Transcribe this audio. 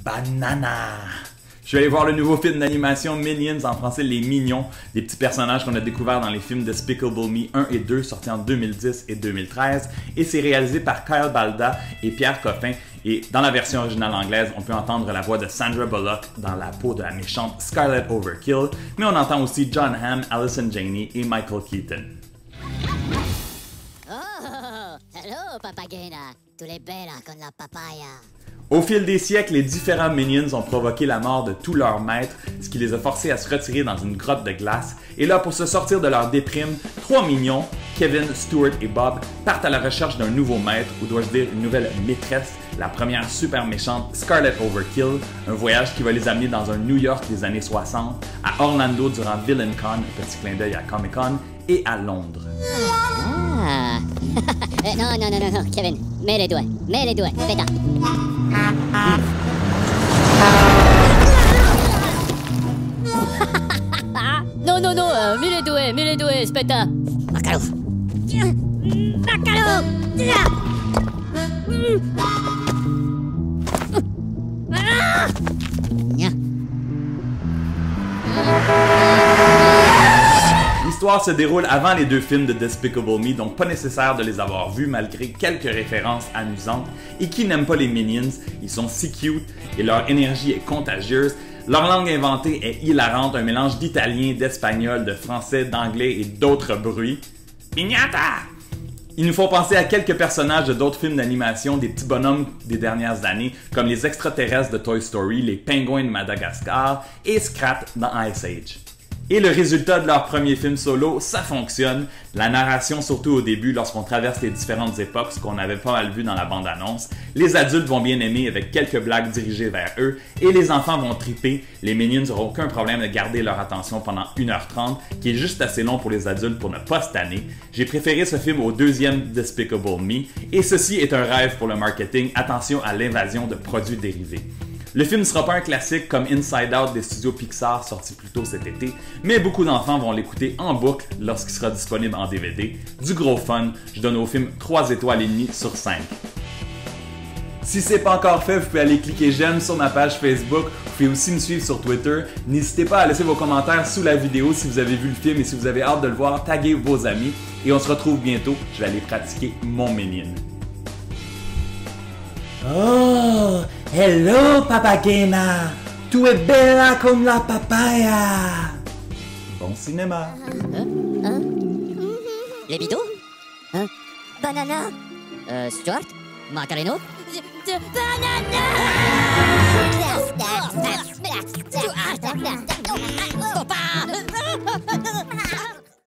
Banana. Je suis allé voir le nouveau film d'animation Minions, en français Les Mignons, des petits personnages qu'on a découverts dans les films Despicable Me 1 et 2 sortis en 2010 et 2013, et c'est réalisé par Kyle Balda et Pierre Coffin, et dans la version originale anglaise, on peut entendre la voix de Sandra Bullock dans la peau de la méchante Scarlet Overkill, mais on entend aussi John Hamm, Allison Janney et Michael Keaton. Oh, hello Papagena, tu es bella con la papaya. Au fil des siècles, les différents Minions ont provoqué la mort de tous leurs maîtres, ce qui les a forcés à se retirer dans une grotte de glace. Et là, pour se sortir de leur déprime, 3 mignons, Kevin, Stuart et Bob, partent à la recherche d'un nouveau maître, ou dois-je dire une nouvelle maîtresse, la première super méchante Scarlet Overkill, un voyage qui va les amener dans un New York des années 60, à Orlando durant VillainCon, petit clin d'œil à Comic-Con, et à Londres. Ah. non, Kevin, mets les doigts, fais-ta. Non, mets les doigts, aspetta. Macalo. L'histoire se déroule avant les deux films de Despicable Me, donc pas nécessaire de les avoir vus malgré quelques références amusantes. Et qui n'aime pas les Minions, ils sont si cute et leur énergie est contagieuse. Leur langue inventée est hilarante, un mélange d'italien, d'espagnol, de français, d'anglais et d'autres bruits. Piñata! Ils nous font penser à quelques personnages de d'autres films d'animation, des petits bonhommes des dernières années, comme les extraterrestres de Toy Story, les pingouins de Madagascar et Scrat dans Ice Age. Et le résultat de leur premier film solo, ça fonctionne. La narration, surtout au début, lorsqu'on traverse les différentes époques, ce qu'on avait pas mal vu dans la bande-annonce. Les adultes vont bien aimer avec quelques blagues dirigées vers eux, et les enfants vont triper. Les Minions n'auront aucun problème de garder leur attention pendant 1h30, qui est juste assez long pour les adultes pour ne pas se tanner. J'ai préféré ce film au deuxième Despicable Me, et ceci est un rêve pour le marketing. Attention à l'invasion de produits dérivés. Le film ne sera pas un classique comme Inside Out des studios Pixar sorti plus tôt cet été, mais beaucoup d'enfants vont l'écouter en boucle lorsqu'il sera disponible en DVD. Du gros fun, je donne au film 3 étoiles et demie sur 5. Si ce n'est pas encore fait, vous pouvez aller cliquer j'aime sur ma page Facebook, vous pouvez aussi me suivre sur Twitter. N'hésitez pas à laisser vos commentaires sous la vidéo si vous avez vu le film et si vous avez hâte de le voir, taguez vos amis et on se retrouve bientôt, je vais aller pratiquer mon Minion. Oh, hello Papagena, tu es bella con la papaya. Bon cinéma. Les bidoux? Banana? Stuart? Macareno? Banana!